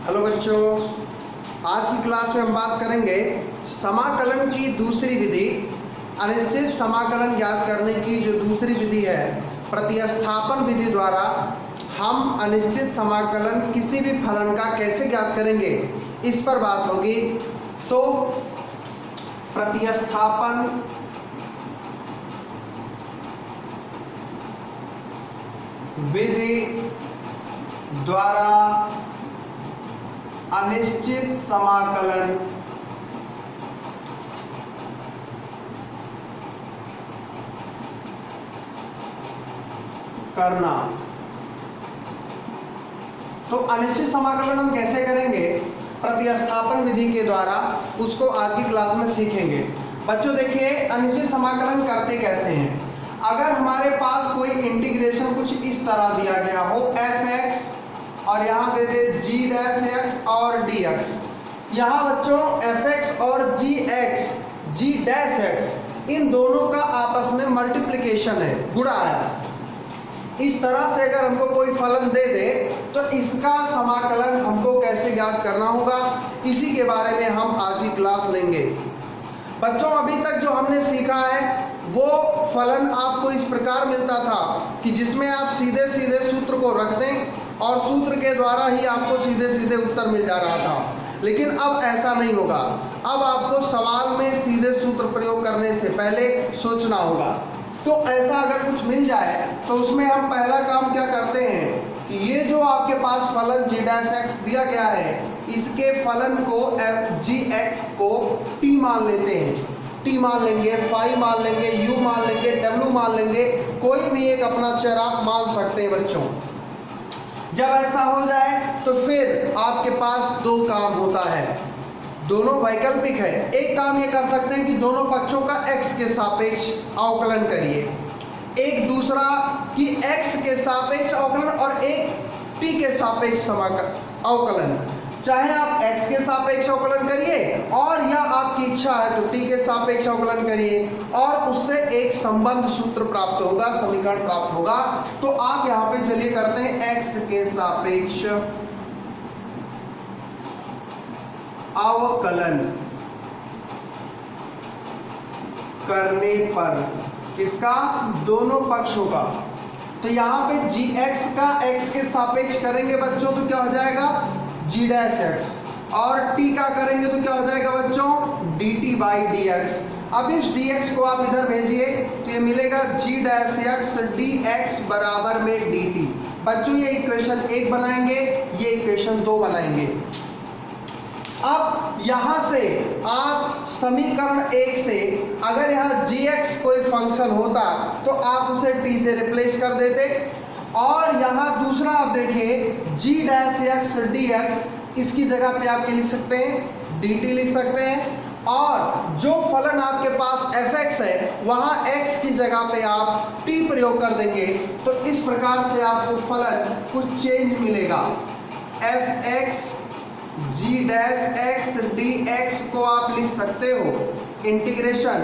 Hello बच्चों, आज की क्लास में हम बात करेंगे समाकलन की दूसरी विधि। अनिश्चित समाकलन ज्ञात करने की जो दूसरी विधि है, प्रतिस्थापन विधि द्वारा हम अनिश्चित समाकलन किसी भी फलन का कैसे ज्ञात करेंगे, इस पर बात होगी। तो प्रतिस्थापन विधि द्वारा अनिश्चित समाकलन करना। तो अनिश्चित समाकलन हम कैसे करेंगे प्रतिस्थापन विधि के द्वारा, उसको आज की क्लास में सीखेंगे। बच्चों देखिए, अनिश्चित समाकलन करते कैसे हैं। अगर हमारे पास कोई इंटीग्रेशन कुछ इस तरह दिया गया हो, f(x) और यहाँ दे दे g' और dx। यहाँ बच्चों f(x) और g'(x) इन दोनों का आपस में मल्टीप्लिकेशन है, गुणा है। इस तरह से अगर हमको कोई फलन दे दे तो इसका समाकलन हमको कैसे ज्ञात करना होगा, इसी के बारे में हम आज की क्लास लेंगे। बच्चों अभी तक जो हमने सीखा है वो फलन आपको इस प्रकार मिलता था कि जिसमें आप सीधे सीधे सूत्र को रख दें और सूत्र के द्वारा ही आपको सीधे सीधे उत्तर मिल जा रहा था। लेकिन अब ऐसा नहीं होगा। अब आपको सवाल में सीधे सूत्र प्रयोग करने से पहले सोचना होगा। तो ऐसा अगर कुछ मिल जाए तो उसमें हम पहला काम क्या करते हैं कि ये जो आपके पास फलन g' दिया गया है, इसके फलन को gx को t मान लेते हैं। t मान लेंगे, फाई मान लेंगे, u मान लेंगे, w मान लेंगे, कोई भी एक अपना चर आप मान सकते हैं बच्चों। जब ऐसा हो जाए तो फिर आपके पास दो काम होता है, दोनों वैकल्पिक है। एक काम ये कर सकते हैं कि दोनों पक्षों का x के सापेक्ष अवकलन करिए, एक दूसरा कि x के सापेक्ष अवकलन और एक t के सापेक्ष अवकलन। चाहे आप x के सापेक्ष अवकलन करिए और या आपकी इच्छा है तो t के सापेक्ष अवकलन करिए और उससे एक संबंध सूत्र प्राप्त होगा, समीकरण प्राप्त होगा। तो आप यहाँ पे चलिए करते हैं x के सापेक्ष अवकलन करने पर किसका, दोनों पक्षों का। तो यहाँ पे gx का x के सापेक्ष करेंगे बच्चों तो क्या हो जाएगा g'(x) और t का करेंगे तो क्या हो जाएगा बच्चों dt/dx। अब इस dx को आप इधर भेजिए तो ये मिलेगा g'(x) dx बराबर में dt। बच्चों ये इक्वेशन 1 बनाएंगे, ये इक्वेशन 2 बनाएंगे। अब यहां से आप समीकरण 1 से अगर यहाँ gx कोई फंक्शन होता तो आप उसे t से रिप्लेस कर देते और यहाँ दूसरा आप देखिए g'(x) dx, इसकी जगह पे आप क्या लिख सकते हैं, dt लिख सकते हैं। और जो फलन आपके पास f(x) है वहां x की जगह पे आप t प्रयोग कर देंगे तो इस प्रकार से आपको फलन कुछ चेंज मिलेगा। f(x) g'(x) dx को आप लिख सकते हो इंटीग्रेशन,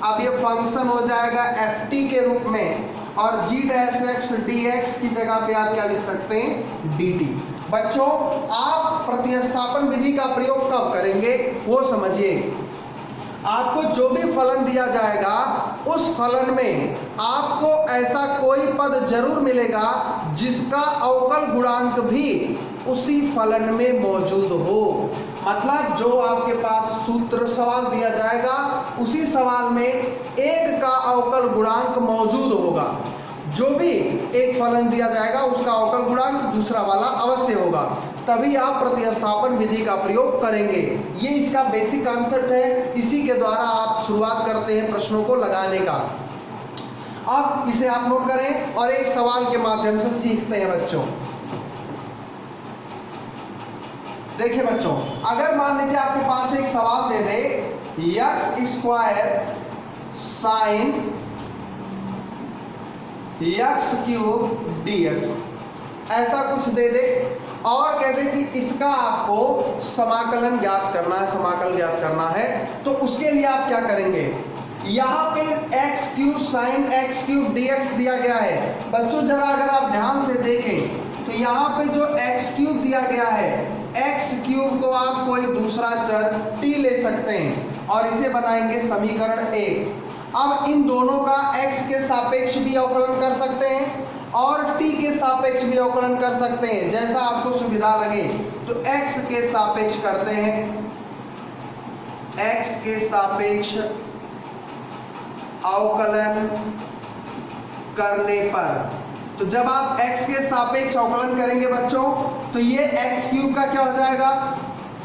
अब ये फंक्शन हो जाएगा ft के रूप में और g'(x) dx की जगह पे आप क्या लिख सकते हैं, dt। बच्चों आप प्रतिस्थापन विधि का प्रयोग कब करेंगे वो समझिए। आपको जो भी फलन दिया जाएगा उस फलन में आपको ऐसा कोई पद जरूर मिलेगा जिसका अवकल गुणांक भी उसी फलन में मौजूद हो। मतलब जो आपके पास सूत्र सवाल दिया जाएगा उसी सवाल में एक का अवकल गुणांक मौजूद होगा। जो भी एक फलन दिया जाएगा उसका अवकल गुणांक दूसरा वाला अवश्य होगा, तभी आप प्रतिस्थापन विधि का प्रयोग करेंगे। ये इसका बेसिक कॉन्सेप्ट है, इसी के द्वारा आप शुरुआत करते हैं प्रश्नों को लगाने का। अब इसे आप नोट करें और एक सवाल के माध्यम से सीखते हैं बच्चों। देखिए बच्चों, अगर मान लीजिए आपके पास एक सवाल दे दे x² sin x³ dx, ऐसा कुछ दे दे और कहते कि इसका आपको समाकलन ज्ञात करना है, समाकलन ज्ञात करना है। तो उसके लिए आप क्या करेंगे, यहाँ पे x³ sin x³ dx दिया गया है। बच्चों जरा अगर आप ध्यान से देखें तो यहाँ पे जो x³ दिया गया है, एक्स क्यूब को आप कोई दूसरा चर t ले सकते हैं और इसे बनाएंगे समीकरण 1। अब इन दोनों का x के सापेक्ष भी अवकलन कर सकते हैं और t के सापेक्ष भी अवकलन कर सकते हैं, जैसा आपको सुविधा लगे। तो x के सापेक्ष करते हैं, x के सापेक्ष अवकलन करने पर, तो जब आप x के सापेक्ष अवकलन करेंगे बच्चों, तो ये x क्यूब का क्या हो जाएगा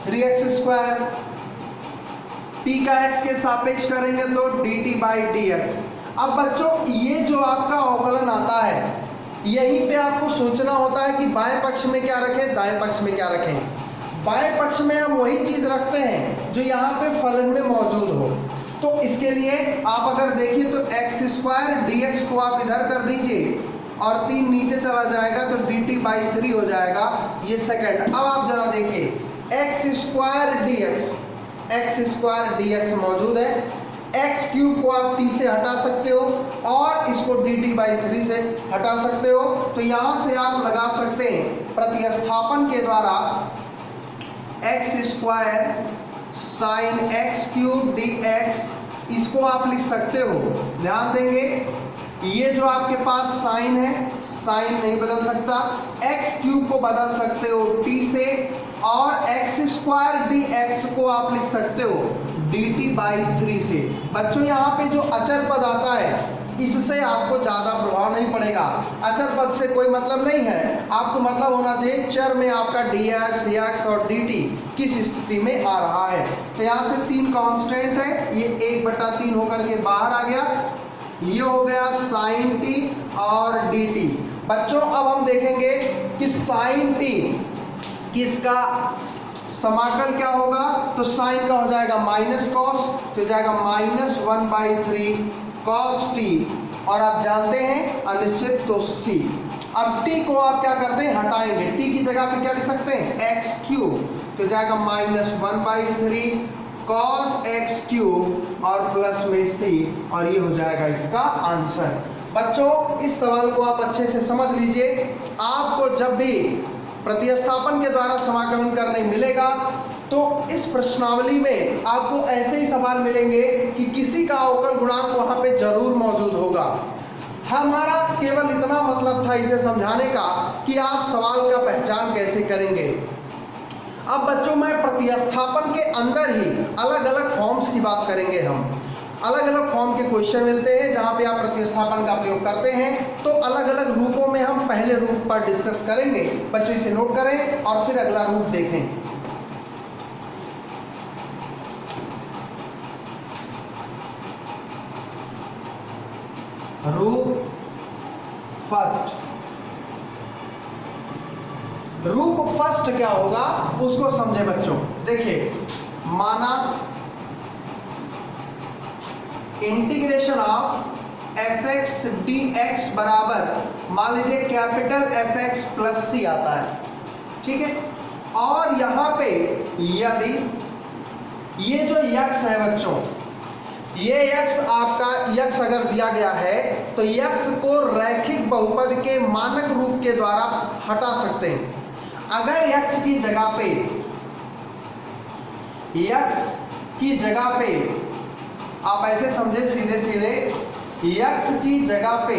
3x², t का x के सापेक्ष करेंगे तो dt बाई dx। अब बच्चों ये जो आपका अवकलन आता है, यहीं पे आपको सोचना होता है कि बाएं पक्ष में क्या रखें, दाएं पक्ष में क्या रखें। बाएं पक्ष में हम वही चीज रखते हैं जो यहाँ पे फलन में मौजूद हो। तो इसके लिए आप अगर देखिए तो x² dx को आप इधर कर दीजिए और 3 नीचे चला जाएगा तो dt बाई 3 हो जाएगा, ये सेकंड। अब आप जरा देखिए x² dx मौजूद है, एक्स क्यूब को आप t से हटा सकते हो और इसको dt बाई 3 से हटा सकते हो। तो यहां से आप लगा सकते हैं प्रतिस्थापन के द्वारा x² sine x cube dx, इसको आप लिख सकते हो। ध्यान देंगे ये जो आपके पास साइन है, साइन नहीं बदल सकता, एक्स क्यूब को बदल सकते हो t से और x² dx को आप लिख सकते हो dt बाई 3 से। बच्चों यहाँ पे जो अचर पद आता है इससे आपको ज्यादा प्रभाव नहीं पड़ेगा, अचर पद से कोई मतलब नहीं है, आपको मतलब होना चाहिए चर में आपका dx, x और dt किस स्थिति में आ रहा है। तो यहाँ से 3 कांस्टेंट है, ये 1/3 होकर के बाहर आ गया, ये हो गया साइन t और dt। बच्चों अब हम देखेंगे कि साइन t किसका समाकल क्या होगा, तो साइन का हो जाएगा माइनस कॉस, तो हो जाएगा -1/3 कॉस t, और आप जानते हैं अनिश्चित तो c। अब t को आप क्या करते हैं, हटाएंगे, t की जगह पे क्या लिख सकते हैं x3, तो हो जाएगा -1/3 कॉस x³ और प्लस में c, और ये हो जाएगा इसका आंसर। बच्चों इस सवाल को आप अच्छे से समझ लीजिए, आपको जब भी प्रतिस्थापन के द्वारा समाकलन करने मिलेगा तो इस प्रश्नावली में आपको ऐसे ही सवाल मिलेंगे कि किसी का अवकल गुणांक वहां पे जरूर मौजूद होगा। हमारा केवल इतना मतलब था इसे समझाने का कि आप सवाल का पहचान कैसे करेंगे। अब बच्चों में प्रतिस्थापन के अंदर ही अलग अलग फॉर्म्स की बात करेंगे। हम अलग अलग फॉर्म के क्वेश्चन मिलते हैं जहां पे आप प्रतिस्थापन का प्रयोग करते हैं, तो अलग अलग रूपों में हम पहले रूप पर डिस्कस करेंगे। बच्चों इसे नोट करें और फिर अगला रूप देखें। रूप फर्स्ट, रूप फर्स्ट क्या होगा उसको समझे बच्चों। देखिए माना इंटीग्रेशन ऑफ fx dx बराबर मान लीजिए कैपिटल Fx प्लस c आता है, ठीक है। और यहां पे यदि ये जो x है बच्चों, ये x आपका x अगर दिया गया है तो x को रैखिक बहुपद के मानक रूप के द्वारा हटा सकते हैं। अगर x की जगह पे आप ऐसे समझे सीधे सीधे, x की जगह पे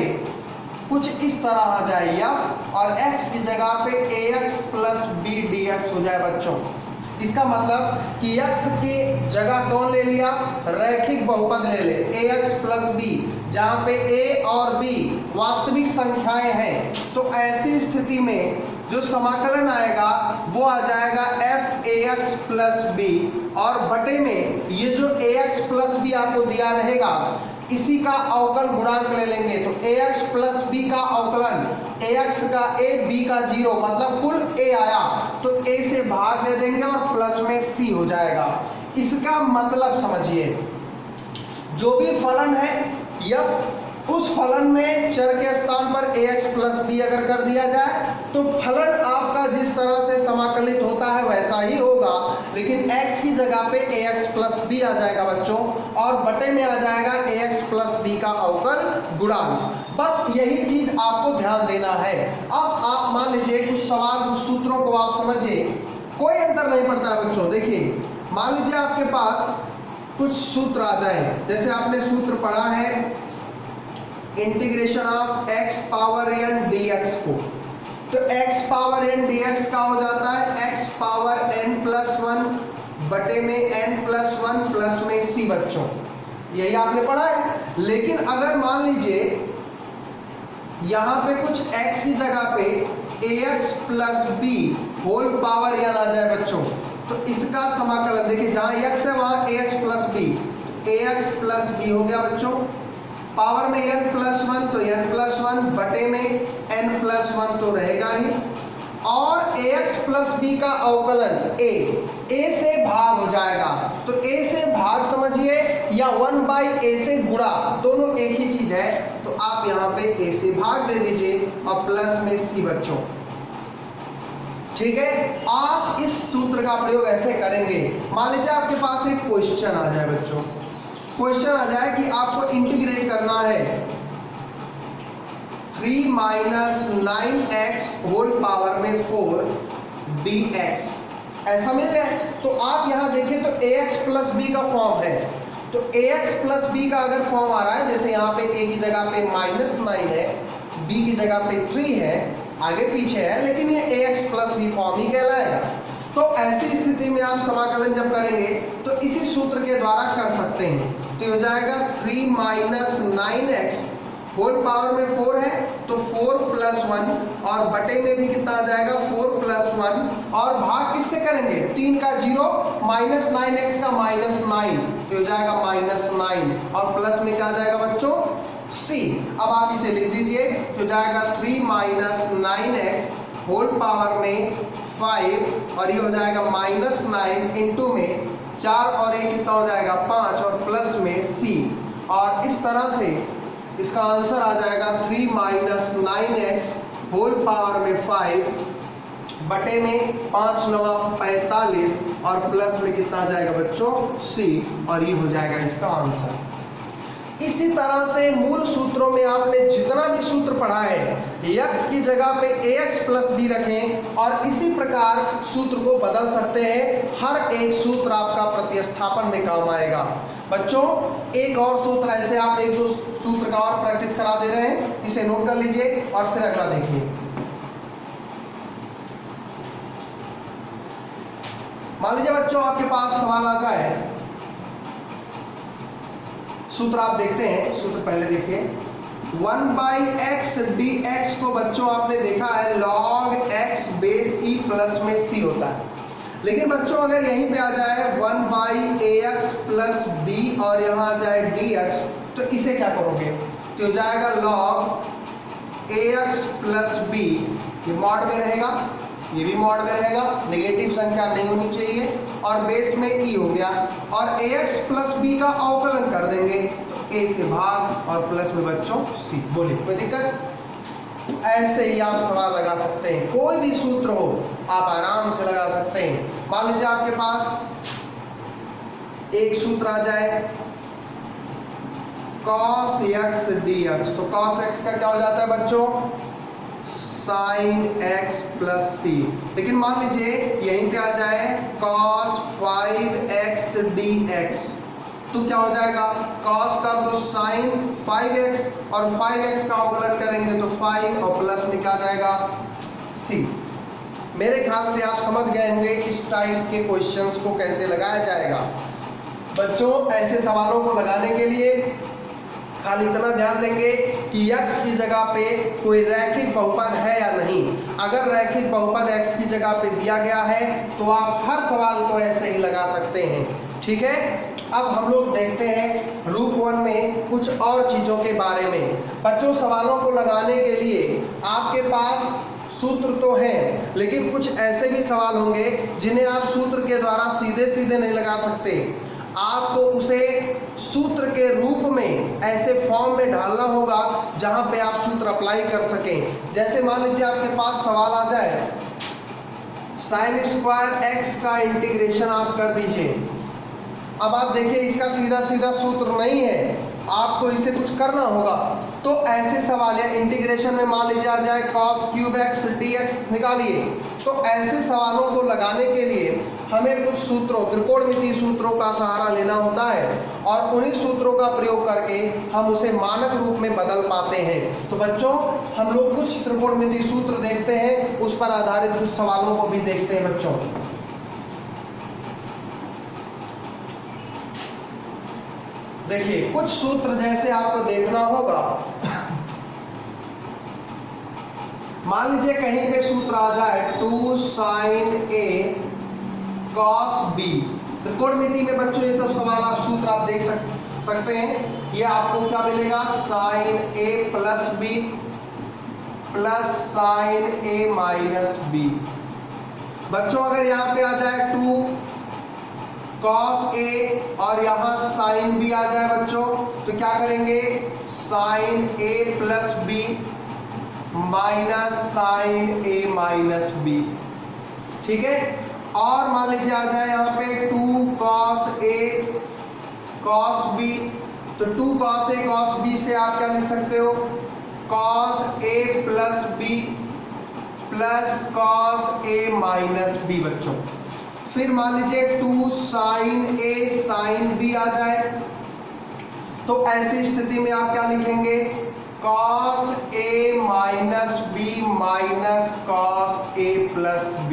कुछ इस तरह आ जाए f और x की जगह पे ax प्लस b dx हो जाए बच्चों। इसका मतलब कि x की जगह कौन ले लिया, रैखिक बहुपद ले ले ax प्लस b, जहां पे a और b वास्तविक संख्याएं हैं। तो ऐसी स्थिति में जो समाकलन आएगा वो आ जाएगा f ax प्लस b, और बटे में ये जो ax प्लस b आपको दिया रहेगा इसी का अवकल गुणांक ले लेंगे। तो ax प्लस b का अवकलन, ax का a b का 0, मतलब कुल a आया तो a से भाग दे देंगे और प्लस में c हो जाएगा। इसका मतलब समझिए, जो भी फलन है f, उस फलन में चर के स्थान पर ax प्लस b अगर कर दिया जाए तो फलन आपका जिस तरह से समाकलित होता है वैसा ही होगा, लेकिन x की जगह पे ax प्लस b आ जाएगा बच्चों, और बटे में आ जाएगा ax प्लस b का अवकल गुणांक। बस यही चीज आपको ध्यान देना है। अब आप मान लीजिए कुछ सवाल, कुछ सूत्रों को आप समझिए, कोई अंतर नहीं पड़ता है बच्चों। देखिए मान लीजिए आपके पास कुछ सूत्र आ जाए, जैसे आपने सूत्र पढ़ा है integration of x power n dx को, तो x पावर n dx का हो जाता है x पावर n प्लस 1 बटे में n प्लस 1 प्लस में c बच्चों, यही आपने पढ़ा है। लेकिन अगर मान लीजिए यहां पे कुछ x की जगह पे ax plus b whole power n आ जाए बच्चों, तो इसका समाकलन देखिए, जहां x है वहां ax plus b, ax plus b हो गया बच्चों, पावर में n प्लस 1 तो n प्लस 1 बटे में n प्लस 1 तो रहेगा ही, और ax प्लस b का अवकलन a से भाग हो जाएगा। तो a से भाग समझिए या 1/a से गुणा, दोनों एक ही चीज है, तो आप यहाँ पे a से भाग दे दीजिए और प्लस में c बच्चों। ठीक है, आप इस सूत्र का प्रयोग ऐसे करेंगे। मान लीजिए आपके पास एक क्वेश्चन आ जाए बच्चों, क्वेश्चन आ जाए कि आपको इंटीग्रेट करना है 3 माइनस 9x होल पावर में 4 dx, ऐसा मिल जाए। तो आप यहां देखें तो ax प्लस b का फॉर्म है, तो ax प्लस b का अगर फॉर्म आ रहा है, जैसे यहाँ पे a की जगह पे -9 है, b की जगह पे 3 है, आगे पीछे है, लेकिन ये ax प्लस b फॉर्म ही कहलाएगा। तो ऐसी स्थिति में आप समाकलन जब करेंगे तो इसी सूत्र के द्वारा कर सकते हैं। तो हो जाएगा 3 माइनस 9x होल पावर में 4 है, तो 4 प्लस 1 और बटे में भी कितना आ जाएगा 4 प्लस 1, और भाग किससे करेंगे, 3 का 0 माइनस 9x का -9, तो हो जाएगा -9 और प्लस में क्या आ जाएगा बच्चों c। अब आप इसे लिख दीजिए, तो जाएगा 3 माइनस 9x होल पावर में 5 और ये हो जाएगा -9 इंटू में 4 और 1 कितना हो जाएगा 5 और प्लस में c, और इस तरह से इसका आंसर आ जाएगा 3 माइनस 9x होल पावर में 5 बटे में 5 9 45 और प्लस में कितना आ जाएगा बच्चों c, और ये हो जाएगा इसका आंसर। इसी तरह से मूल सूत्रों में आपने जितना भी सूत्र पढ़ा है, x की जगह पे ax प्लस b रखें और इसी प्रकार सूत्र को बदल सकते हैं। हर एक सूत्र आपका प्रतिस्थापन में काम आएगा। बच्चों एक और सूत्र ऐसे आप एक दो सूत्र का और प्रैक्टिस करा दे रहे हैं, इसे नोट कर लीजिए और फिर अगला देखिए। मान लीजिए बच्चों आपके पास सवाल आ जाए, सूत्र आप देखते हैं, सूत्र पहले देखिए 1/x dx को बच्चों आपने देखा है log x base e plus में c होता है। लेकिन बच्चों अगर यहीं पे आ जाए 1/ax प्लस b और यहाँ आ जाए dx, तो इसे क्या करोगे, तो हो जाएगा log ax प्लस b, ये मॉड में रहेगा, ये भी मॉड में रहेगा, नेगेटिव संख्या नहीं होनी चाहिए, और बेस में e हो गया, और ax प्लस b का अवकलन कर देंगे, तो a से भाग और प्लस में बच्चों c। बोलिए कोई दिक्कत? ऐसे ही आप सवाल लगा सकते हैं, कोई भी सूत्र हो आप आराम से लगा सकते हैं। मान लीजिए आपके पास एक सूत्र आ जाए cos x dx, तो cos x का क्या हो जाता है बच्चों sin x प्लस c। लेकिन मान लीजिए यहीं पे आ जाए cos 5x dx, तो क्या हो जाएगा cos का तो sin 5x और 5x का अवकलन करेंगे तो 5 और प्लस में क्या आ जाएगा c। मेरे ख्याल से आप समझ गए होंगे इस टाइप के क्वेश्चंस को कैसे लगाया जाएगा। बच्चों ऐसे सवालों को लगाने के लिए खाली इतना ध्यान देंगे कि x की जगह पे कोई रैखिक बहुपद है या नहीं। अगर रैखिक बहुपद x की जगह पे दिया गया है तो आप हर सवाल को ऐसे ही लगा सकते हैं। ठीक है, अब हम लोग देखते हैं रूप 1 में कुछ और चीजों के बारे में। बच्चों सवालों को लगाने के लिए आपके पास सूत्र तो है, लेकिन कुछ ऐसे भी सवाल होंगे जिन्हें आप सूत्र के द्वारा सीधे सीधे नहीं लगा सकते। आपको उसे सूत्र के रूप में ऐसे फॉर्म में ढालना होगा जहां पे आप सूत्र अप्लाई कर सकें। जैसे मान लीजिए आपके पास सवाल आ जाए sin स्क्वायर x का इंटीग्रेशन आप कर दीजिए। अब आप देखिए इसका सीधा सीधा सूत्र नहीं है, आपको इसे कुछ करना होगा। तो ऐसे सवाल या इंटीग्रेशन में मान लीजिए आ जाए cos क्यूब x dx निकालिए, तो ऐसे सवालों को लगाने के लिए हमें कुछ सूत्रों, त्रिकोणमितीय सूत्रों का सहारा लेना होता है और उन्हीं सूत्रों का प्रयोग करके हम उसे मानक रूप में बदल पाते हैं। तो बच्चों हम लोग कुछ त्रिकोणमितीय सूत्र देखते हैं, उस पर आधारित कुछ सवालों को भी देखते हैं बच्चों। देखिए कुछ सूत्र जैसे आपको देखना होगा, मान लीजिए कहीं पे सूत्र आ जाए 2 sin a cos b। त्रिकोणमिति में बच्चों ये सब सवाल आप सूत्र आप देख सकते हैं। ये आपको क्या मिलेगा, sin a plus b plus sin a minus b। बच्चों अगर यहाँ पे आ जाए 2 cos a और यहाँ sin b आ जाए बच्चों, तो क्या करेंगे, sin a plus b minus sin a minus b। ठीक है, और मान लीजिए आ जाए यहाँ पे 2 cos a cos b, तो 2 cos a cos b से आप क्या लिख सकते हो, cos a plus b plus cos a minus b बच्चों। फिर मान लीजिए 2 sin a sin b आ जाए, तो ऐसी स्थिति में आप क्या लिखेंगे, cos a minus b minus cos a plus b।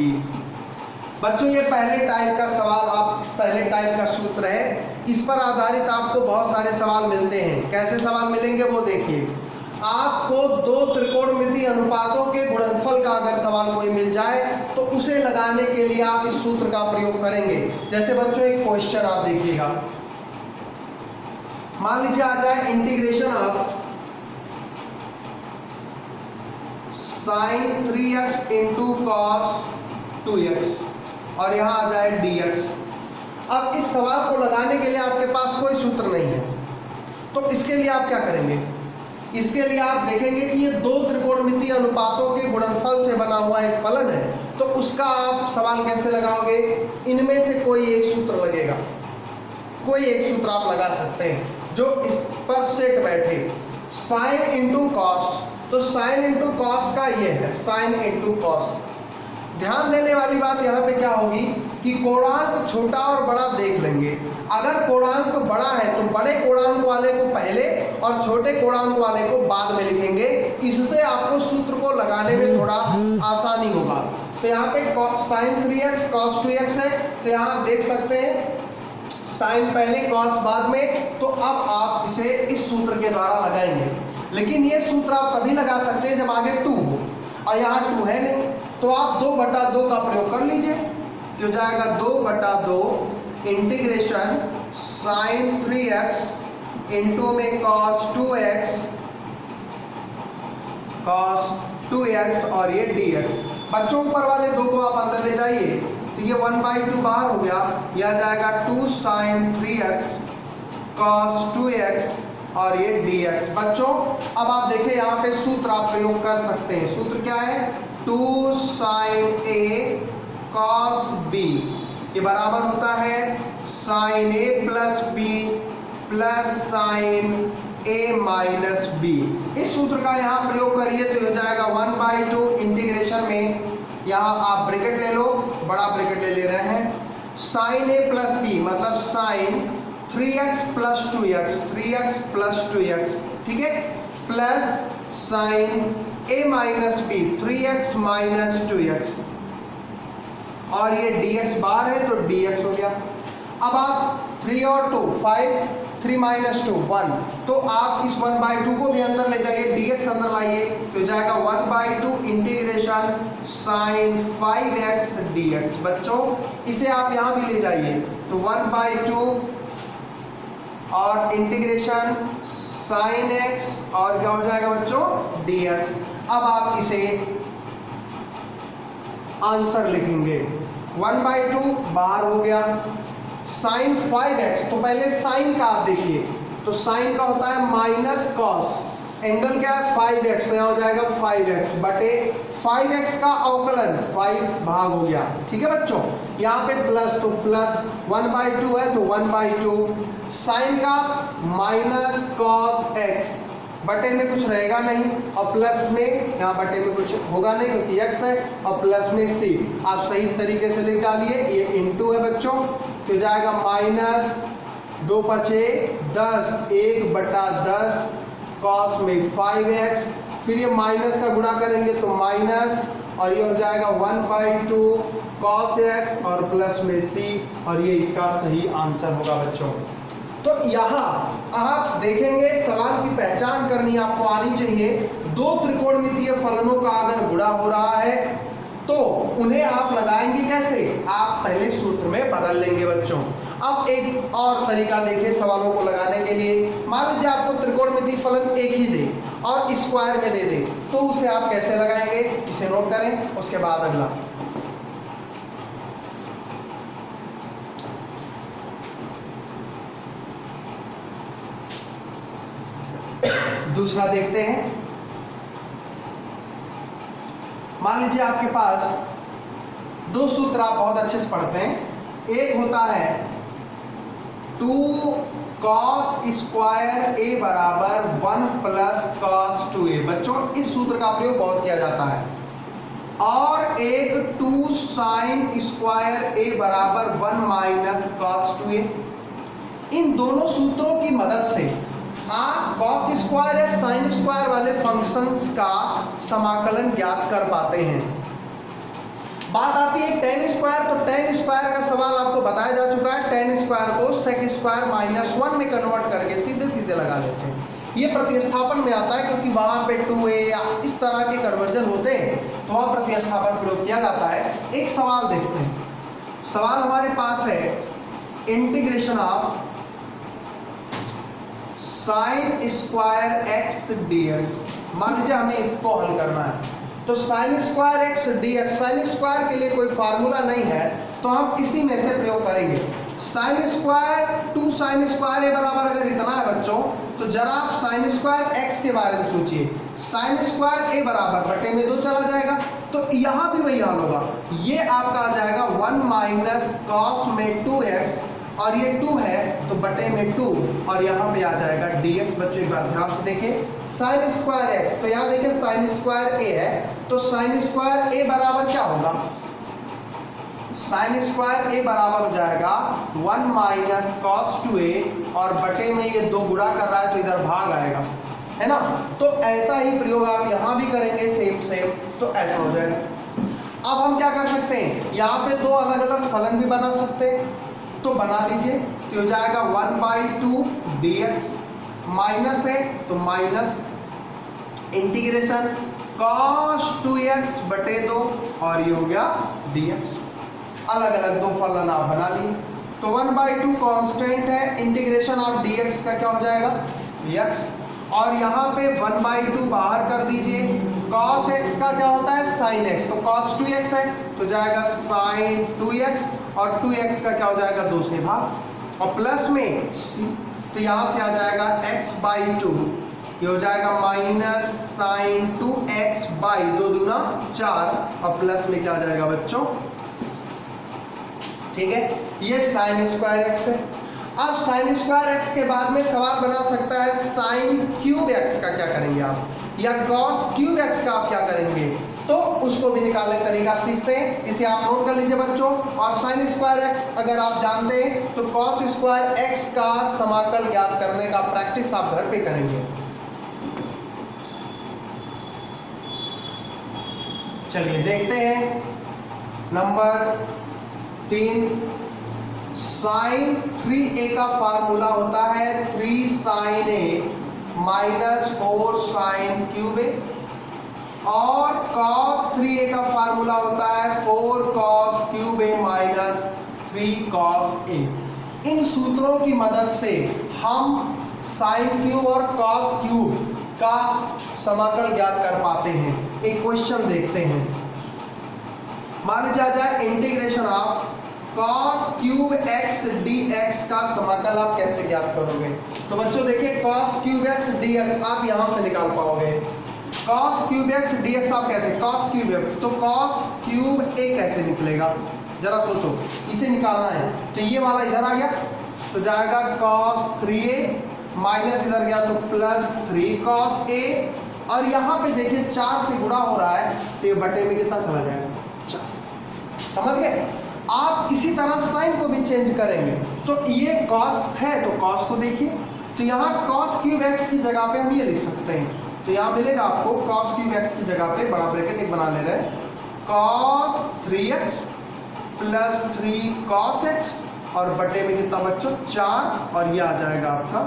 बच्चों ये पहले टाइप का सवाल, आप पहले टाइप का सूत्र है, इस पर आधारित आपको बहुत सारे सवाल मिलते हैं। कैसे सवाल मिलेंगे वो देखिए, आपको दो त्रिकोणमितीय अनुपातों के गुणनफल का अगर सवाल कोई मिल जाए तो उसे लगाने के लिए आप इस सूत्र का प्रयोग करेंगे। जैसे बच्चों एक क्वेश्चन आप देखिएगा, मान लीजिए आ जाए integration of sin 3x into cos 2x और यहाँ आ जाए dx। अब इस सवाल को लगाने के लिए आपके पास कोई सूत्र नहीं है, तो इसके लिए आप क्या करेंगे, इसके लिए आप देखेंगे कि ये दो त्रिकोणमितीय अनुपातों के गुणनफल से बना हुआ एक फलन है, तो उसका आप सवाल कैसे लगाओगे, इनमें से कोई एक सूत्र लगेगा, कोई एक सूत्र आप लगा सकते हैं जो इस पर सेट बैठे। साइन इंटू कॉस, तो साइन इंटू कॉस का ये है साइन इंटू कॉस। ध्यान देने वाली बात यहाँ पे क्या होगी कि कोणांक छोटा और बड़ा देख लेंगे। अगर कोणांक बड़ा है तो बड़े कोणांक वाले को पहले और छोटे कोणांक वाले को बाद में लिखेंगे, इससे आपको सूत्र को लगाने में थोड़ा आसानी होगा। तो यहाँ पे sin 3x cos 2x है, तो यहाँ आप देख सकते हैं साइन पहले कॉस बाद में, तो अब आप इसे इस सूत्र के द्वारा लगाएंगे। लेकिन ये सूत्र आप तभी लगा सकते हैं जब आगे 2 हो, और यहाँ 2 है नहीं, तो आप 2/2 का प्रयोग कर लीजिए, तो जाएगा 2/2 इंटीग्रेशन sin 3x इंटू में cos 2x और ये dx। बच्चों ऊपर वाले 2 को आप अंदर ले जाइए, तो ये 1/2 बाहर हो गया, यह जाएगा 2 sin 3x cos 2x और ये dx। बच्चों अब आप देखें यहाँ पे सूत्र आप प्रयोग कर सकते हैं। सूत्र क्या है, 2 sin a cos b, ये बराबर होता है sin a plus b plus sin a minus b। इस सूत्र का यहाँ प्रयोग करिए तो हो जाएगा 1/2 इंटीग्रेशन में, यहाँ आप ब्रैकेट ले लो, बड़ा ब्रैकेट ले रहे हैं, sin a प्लस b मतलब sin 3x plus 2x 3x plus 2x, ठीक है, plus sin a minus b 3x minus 2x और ये dx बार है तो dx हो गया। अब आप 3 और 2 5, 3 माइनस 2 1, तो आप इस 1/2 को भी अंदर ले जाइए, dx अंदर लाइए, तो जाएगा 1/2 इंटीग्रेशन sin 5x dx। बच्चों इसे आप यहाँ भी ले जाइए, तो 1/2 और इंटीग्रेशन sin x और क्या हो जाएगा बच्चों dx। अब आप इसे आंसर लिखेंगे, 1/2 बाहर हो गया, sin 5x, तो पहले sin का आप देखिए, तो sin का होता है माइनस कॉस, एंगल क्या है 5x, तो यहाँ हो जाएगा 5x बटे 5x का अवकलन 5 भाग हो गया, ठीक है बच्चों। यहाँ पे प्लस, तो प्लस 1/2 है तो 1/2 sin का माइनस कॉस x बटे में कुछ रहेगा नहीं, और प्लस में यहाँ बटे में कुछ होगा नहीं क्योंकि x है, और प्लस में c। आप सही तरीके से लिख डालिए, ये इनटू है बच्चों, तो जाएगा माइनस 2 पचे 10, 1/10 कॉस में 5x, फिर ये माइनस का गुणा करेंगे तो माइनस, और ये हो जाएगा 1/2 cos x और प्लस में c, और ये इसका सही आंसर होगा बच्चों। तो यहाँ आप देखेंगे सवाल की पहचान करनी आपको आनी चाहिए। दो त्रिकोणमितीय फलनों का अगर गुणा हो रहा है तो उन्हें आप लगाएंगे कैसे, आप पहले सूत्र में बदल लेंगे बच्चों। अब एक और तरीका देखिए सवालों को लगाने के लिए। मान लीजिए आपको त्रिकोणमितीय फलन एक ही दे और स्क्वायर में दे दे, तो उसे आप कैसे लगाएंगे, इसे नोट करें, उसके बाद अगला। दूसरा देखते हैं। मान लीजिए आपके पास दो सूत्र आप बहुत अच्छे से पढ़ते हैं। एक होता है 2 cos स्क्वायर a बराबर 1 प्लस cos 2a। बच्चों इस सूत्र का प्रयोग बहुत किया जाता है। और एक 2 sin स्क्वायर a बराबर 1 माइनस cos 2a। इन दोनों सूत्रों की मदद से आप cos स्क्वायर या sin स्क्वायर वाले फंक्शंस का समाकलन ज्ञात कर पाते हैं। बात आती है tan स्क्वायर, तो tan स्क्वायर का सवाल आपको बताया जा चुका है। tan स्क्वायर को sec स्क्वायर माइनस 1 में कन्वर्ट करके सीधे सीधे लगा लेते हैं। ये प्रतिस्थापन में आता है क्योंकि वहां पे 2a या इस तरह के कन्वर्जन होते हैं तो वहां प्रतिस्थापन प्रयोग किया जाता है। एक सवाल देखते हैं। सवाल हमारे पास है integration of sine square x dx। मान लीजिए हमें इसको हल करना है, तो sine square x dx, sine square के लिए कोई फार्मूला नहीं है तो हम इसी में से प्रयोग करेंगे। साइन स्क्वायर 2 साइन स्क्वायर ए बराबर अगर इतना है बच्चों, तो जरा आप साइन स्क्वायर एक्स के बारे में सोचिए। साइन स्क्वायर ए बराबर बटे में 2 चला जाएगा, तो यहाँ भी वही हाल होगा। ये आपका आ जाएगा 1 माइनस कॉस में 2x, और ये 2 है तो बटे में 2, और यहाँ पे आ जाएगा dx। बच्चों एक बार ध्यान से देखें, साइन स्क्वायर x, तो यहाँ देखिए साइन स्क्वायर a है, तो साइन स्क्वायर a बराबर क्या होगा, साइन स्क्वायर a बराबर हो जाएगा 1 माइनस कॉस 2a, और बटे में ये 2 गुणा कर रहा है तो इधर भाग आएगा, है ना। तो ऐसा ही प्रयोग आप यहाँ भी करेंगे, सेम, तो ऐसा हो जाएगा। अब हम क्या कर सकते हैं, यहाँ पे 2 अलग अलग फलन भी बना सकते हैं, तो बना लीजिए। तो हो जाएगा 1/2 dx, माइनस है तो माइनस इंटीग्रेशन cos 2x बटे 2, और ये हो गया dx। अलग अलग 2 फलन आप बना लिए। तो 1/2 कांस्टेंट है, इंटीग्रेशन ऑफ dx का क्या हो जाएगा x, और यहाँ पे 1/2 बाहर कर दीजिए। cos x का क्या होता है sin x, तो cos 2x है तो जाएगा sin 2x, और 2x का क्या हो जाएगा 2 से भाग, और प्लस में c, तो यहाँ से आ जाएगा x/2, ये हो जाएगा माइनस sin 2x बाई 2 दूना 4, और प्लस में क्या आ जाएगा बच्चों, ठीक है। ये sin स्क्वायर x है। अब sin स्क्वायर x के बाद में सवाल बना सकता है sin क्यूब x का क्या करेंगे आप, या cos क्यूब x का आप क्या करेंगे, तो उसको भी निकालने का तरीका सीखते हैं। इसे आप नोट कर लीजिए बच्चों। और sin स्क्वायर x अगर आप जानते हैं तो cos स्क्वायर x का समाकल ज्ञात करने का प्रैक्टिस आप घर पे करेंगे। चलिए देखते हैं नंबर 3। sin 3a का फार्मूला होता है 3 sin a minus 4 sin cube a, और cos 3a का फार्मूला होता है 4 cos cube a minus 3 cos a। इन सूत्रों की मदद से हम sin क्यूब और cos क्यूब का समाकल ज्ञात कर पाते हैं। एक क्वेश्चन देखते हैं। मान लीजिए आ जाए integration of cos cube x dx का समाकल आप कैसे ज्ञात करोगे। तो बच्चों देखिए cos क्यूब x dx आप यहां से निकाल पाओगे। cos क्यूब x dx आप कैसे, cos क्यूब x, तो cos क्यूब a कैसे निकलेगा, जरा सोचो, इसे निकालना है। तो ये वाला इधर आ गया तो जाएगा cos 3a माइनस इधर गया तो प्लस 3 cos A, और यहाँ पे देखिए 4 से गुणा हो रहा है तो ये बटे में कितना चला जाएगा 4। समझ गए? आप इसी तरह साइन को भी चेंज करेंगे। तो ये cos है तो cos को देखिए, तो यहाँ cos क्यूब x की जगह पे हम ये लिख सकते हैं। तो यहाँ मिलेगा आपको cos क्यूब x की जगह पे बड़ा ब्रैकेट एक बना ले रहे हैं, cos 3x plus 3 cos x, और बटे में कितना बच्चों 4, और ये आ जाएगा आपका।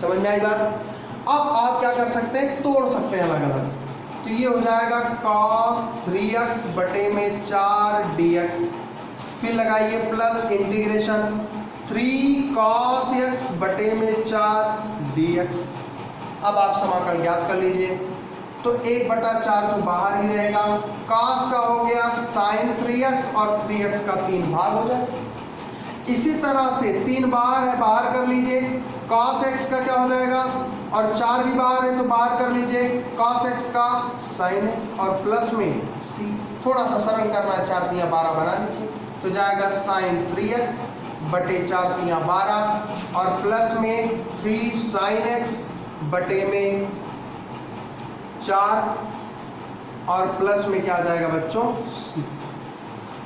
समझ में आई बात? अब आप क्या कर सकते हैं, तोड़ सकते हैं अलग अलग। तो ये हो जाएगा cos 3x बटे में 4 dx, फिर लगाइए प्लस इंटीग्रेशन 3 cos x बटे में 4 dx। अब आप समाकल ज्ञात कर लीजिए। तो 1/4 तो बाहर ही रहेगा, cos का हो गया sin 3x और 3x का 3 भाग हो जाएगा। इसी तरह से 3 बाहर है, बाहर कर लीजिए, cos x का क्या हो जाएगा, और 4 भी बाहर है तो बाहर कर लीजिए, cos x का sin x, और प्लस में c, थोड़ा सा सरल करना है, 4 तियां 12 बना लीजिए, तो जाएगा sin 3x बटे 4 तियां 12, और प्लस में 3 sin x बटे में 4, और प्लस में क्या आ जाएगा बच्चों c।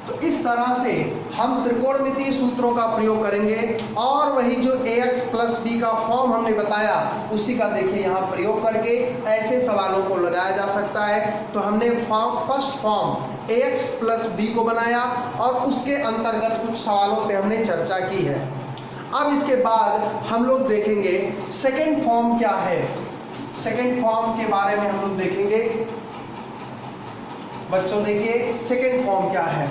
तो इस तरह से हम त्रिकोणमितीय सूत्रों का प्रयोग करेंगे, और वही जो ax प्लस b का फॉर्म हमने बताया उसी का देखिए यहाँ प्रयोग करके ऐसे सवालों को लगाया जा सकता है। तो हमने first form ax plus b को बनाया और उसके अंतर्गत कुछ सवालों पे हमने चर्चा की है। अब इसके बाद हम लोग देखेंगे सेकेंड फॉर्म क्या है। सेकेंड फॉर्म के बारे में हम लोग देखेंगे। बच्चों देखिए सेकेंड फॉर्म क्या है।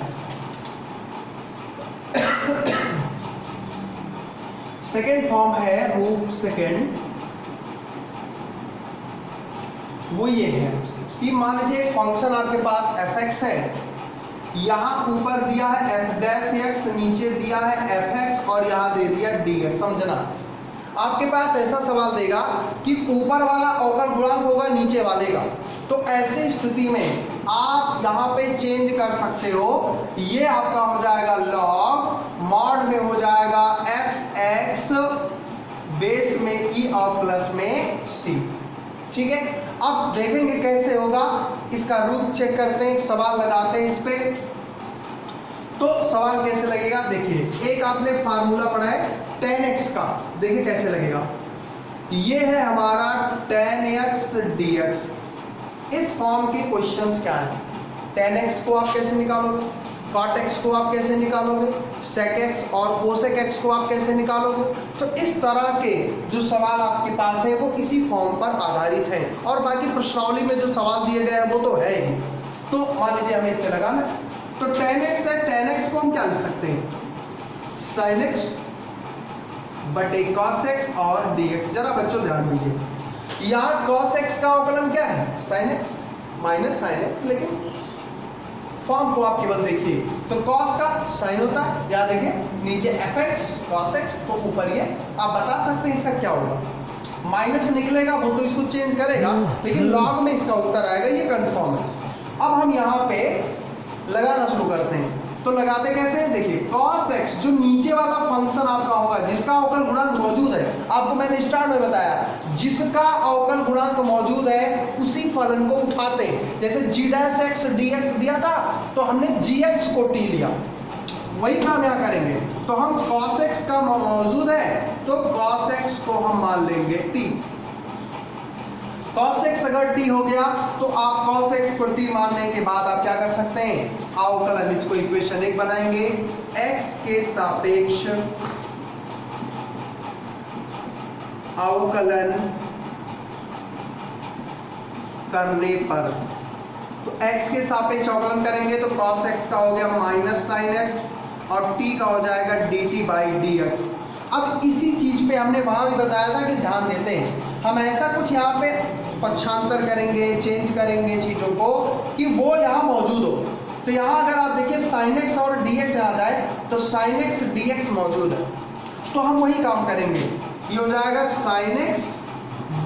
सेकेंड फॉर्म है रूप सेकेंड, वो ये है कि मान लीजिए फंक्शन आपके पास fx है, यहाँ ऊपर दिया है f'(x), नीचे दिया है fx और यहाँ दे दिया dx। समझना, आपके पास ऐसा सवाल देगा कि ऊपर वाला अवकल गुणांक होगा नीचे वाले का, तो ऐसी स्थिति में आप यहाँ पे चेंज कर सकते हो। ये आपका हो जाएगा log, मॉड में हो जाएगा fx, बेस में e और प्लस में c। ठीक है, अब देखेंगे कैसे होगा, इसका रूप चेक करते हैं, सवाल लगाते हैं इस पे। तो सवाल कैसे लगेगा देखिए, एक आपने फार्मूला पढ़ा है tan x का, देखिए कैसे लगेगा। ये है हमारा tan x dx। इस फॉर्म के क्वेश्चंस क्या है, tan x को आप कैसे निकालोगे, cot x को आप कैसे निकालोगे, sec x और cosec x को आप कैसे निकालोगे। तो इस तरह के जो सवाल आपके पास है वो इसी फॉर्म पर आधारित है, और बाकी प्रश्नावली में जो सवाल दिए गए हैं वो तो है ही। तो मान लीजिए हमें इसे लगाना है, तो tan x है, tan x को हम क्या लिख सकते हैं, sin x बटे cos x और dx। जरा बच्चों ध्यान दीजिए, यहाँ cos x का अवकलन क्या है, sin x minus sin x, लेकिन फॉर्म को आप केवल देखिए, तो cos का sin होता है, यहाँ देखिए नीचे fx cos x, तो ऊपर ये आप बता सकते हैं इसका क्या होगा, माइनस निकलेगा वो तो इसको चेंज करेगा, लेकिन log में इसका उत्तर आएगा, ये कंफर्म है। अब हम यहाँ पे लगाना शुरू करते हैं, तो लगाते कैसे हैं देखिए, cos x जो नीचे वाला फंक्शन आपका होगा जिसका अवकल गुणांक मौजूद है, आपको मैंने स्टार्ट में बताया जिसका अवकल गुणांक मौजूद है उसी फलन को उठाते हैं। जैसे g' dx दिया था तो हमने gx को t लिया, वही काम यहाँ करेंगे। तो हम cos x का मौजूद है तो cos x को हम मान लेंगे t। cos x अगर t हो गया तो आप cos x को t मानने के बाद आप क्या कर सकते हैं, अवकलन, इसको इक्वेशन 1 बनाएंगे, x के सापेक्ष अवकलन करने पर, तो x के सापेक्ष अवकलन करेंगे तो cos x का हो गया माइनस sin x और t का हो जाएगा dt बाई dx। अब इसी चीज पे हमने वहां भी बताया था कि ध्यान देते हैं, हम ऐसा कुछ यहाँ पे पक्षांतर करेंगे, चेंज करेंगे चीजों को कि वो यहाँ मौजूद हो। तो यहाँ अगर आप देखिए sin x और dx आ जाए तो sin x dx मौजूद है, तो हम वही काम करेंगे, ये हो जाएगा sin x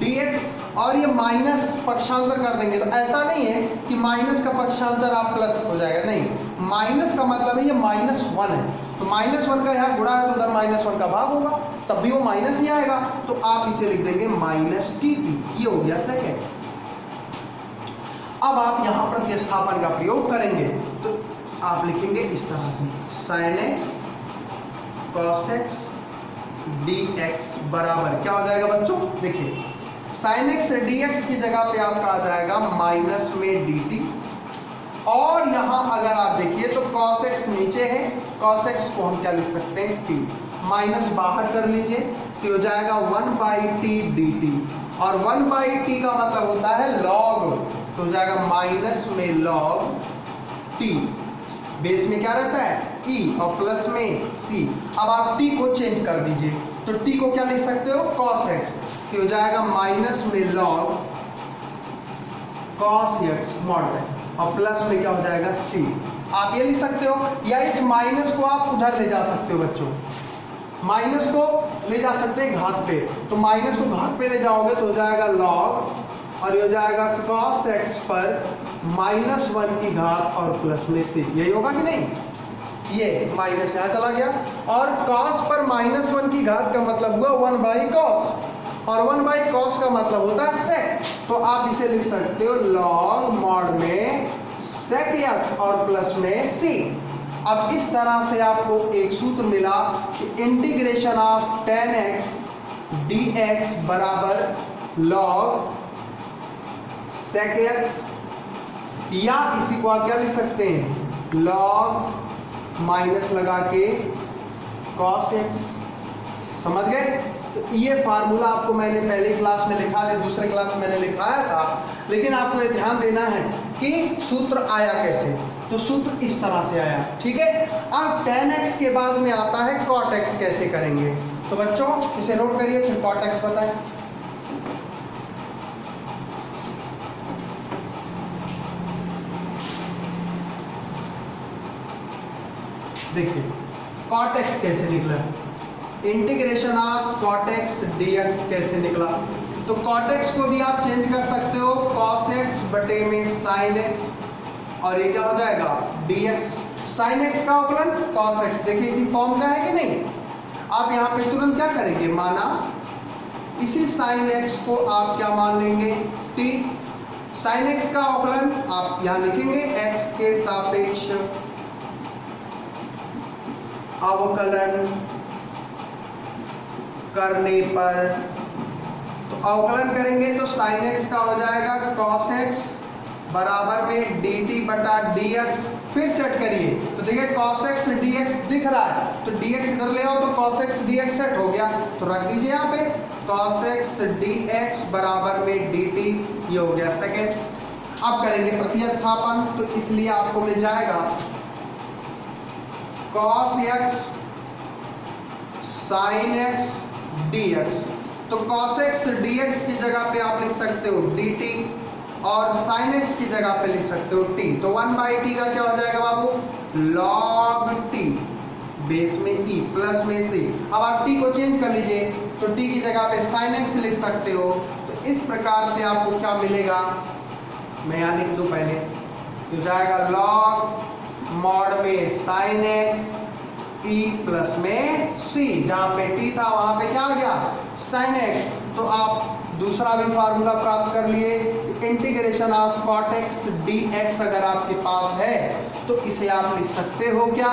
dx और ये माइनस पक्षांतर कर देंगे। तो ऐसा नहीं है कि माइनस का पक्षांतर आप प्लस हो जाएगा, नहीं, माइनस का मतलब है ये -1 है, तो -1 का यहाँ गुणा है तो उधर -1 का भाग होगा, तब भी वो माइनस ही आएगा, तो आप इसे लिख देंगे -tt। ये हो गया सेकेंड। अब आप यहाँ प्रतिस्थापन का प्रयोग करेंगे तो आप लिखेंगे इस तरह से sin x cos x dx बराबर क्या हो जाएगा बच्चों, देखिए sin x dx की जगह पे आपका आ जाएगा माइनस में dt, और यहाँ अगर आप देखिए तो cos x नीचे है, cos x को हम क्या लिख सकते हैं t, माइनस बाहर कर लीजिए तो हो जाएगा 1/t dt, और 1/t का मतलब होता है log, तो हो जाएगा माइनस में log t, बेस में क्या रहता है e और प्लस में c। अब आप t को चेंज कर दीजिए तो t को क्या लिख सकते हो cos x, तो हो जाएगा माइनस में log cos x मॉड, और प्लस में क्या हो जाएगा c। आप ये लिख सकते हो, या इस माइनस को आप उधर ले जा सकते हो बच्चों, माइनस को ले जा सकते हैं घात पे, तो माइनस को घात पे ले जाओगे तो हो जाएगा log, और ये हो जाएगा cos x पर -1 की घात और प्लस में c। यही होगा कि नहीं, ये माइनस यहाँ चला गया, और cos पर -1 की घात का मतलब हुआ 1/cos, और 1/cos का मतलब होता है sec, तो आप इसे लिख सकते हो log मॉड में sec x और प्लस में c। अब इस तरह से आपको एक सूत्र मिला कि integration of tan x dx बराबर log sec x, या इसी को आप क्या लिख सकते हैं log माइनस लगा के cos x। समझ गए, तो ये फार्मूला आपको मैंने पहली क्लास में लिखा था, दूसरे क्लास में मैंने लिखाया था, लेकिन आपको ये ध्यान देना है कि सूत्र आया कैसे, तो सूत्र इस तरह से आया, ठीक है। अब tan x के बाद में आता है cot x, कैसे करेंगे, तो बच्चों इसे नोट करिए फिर cot x बताएं। देखिए cot x कैसे निकला, integration of cot x dx कैसे निकला, तो cot x को भी आप चेंज कर सकते हो cos x बटे में sin x, और ये क्या हो जाएगा dx, sin x का अवकलन cos x, देखिए इसी फॉर्म का है कि नहीं। आप यहाँ पे तुरंत क्या करेंगे, माना इसी sin x को आप क्या मान लेंगे t, sin x का अवकलन आप यहाँ लिखेंगे x के सापेक्ष अवकलन करने पर, तो अवकलन करेंगे तो sin x का हो जाएगा cos x बराबर में dt बटा dx, फिर सेट करिए तो देखिए cos x dx दिख रहा है, तो dx इधर ले आओ तो cos x dx सेट हो गया, तो रख दीजिए यहाँ पे cos x dx बराबर में dt, ये हो गया सेकेंड। अब करेंगे प्रतिस्थापन, तो इसलिए आपको मिल जाएगा cos x sin x dx, तो cos x dx की जगह पे आप लिख सकते हो dt, और sin x की जगह पे लिख सकते हो t, तो 1/t का क्या हो जाएगा बाबू log t, बेस में e प्लस में c। अब आप t को चेंज कर लीजिए तो t की जगह पे sin x लिख सकते हो, तो इस प्रकार से आपको क्या मिलेगा, मैं यहाँ लिख दूं पहले, तो जाएगा log मॉड में sin x e प्लस में c, जहां पे t था वहां पे क्या आ गया sin x, तो आप दूसरा भी फार्मूला प्राप्त कर लिए, integration of cot x dx अगर आपके पास है तो इसे आप लिख सकते हो क्या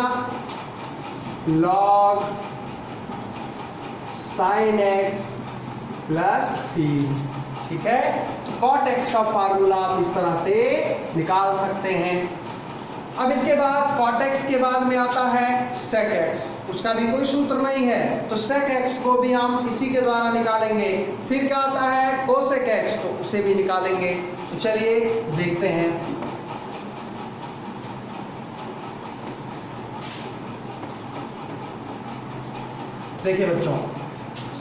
log sin x plus c, ठीक है। तो cot x का फार्मूला आप इस तरह से निकाल सकते हैं। अब इसके बाद cot x के बाद में आता है sec x, उसका भी कोई सूत्र नहीं है, तो sec x को भी हम इसी के द्वारा निकालेंगे। फिर क्या आता है cosec x, तो उसे भी निकालेंगे। तो चलिए देखते हैं। देखिए बच्चों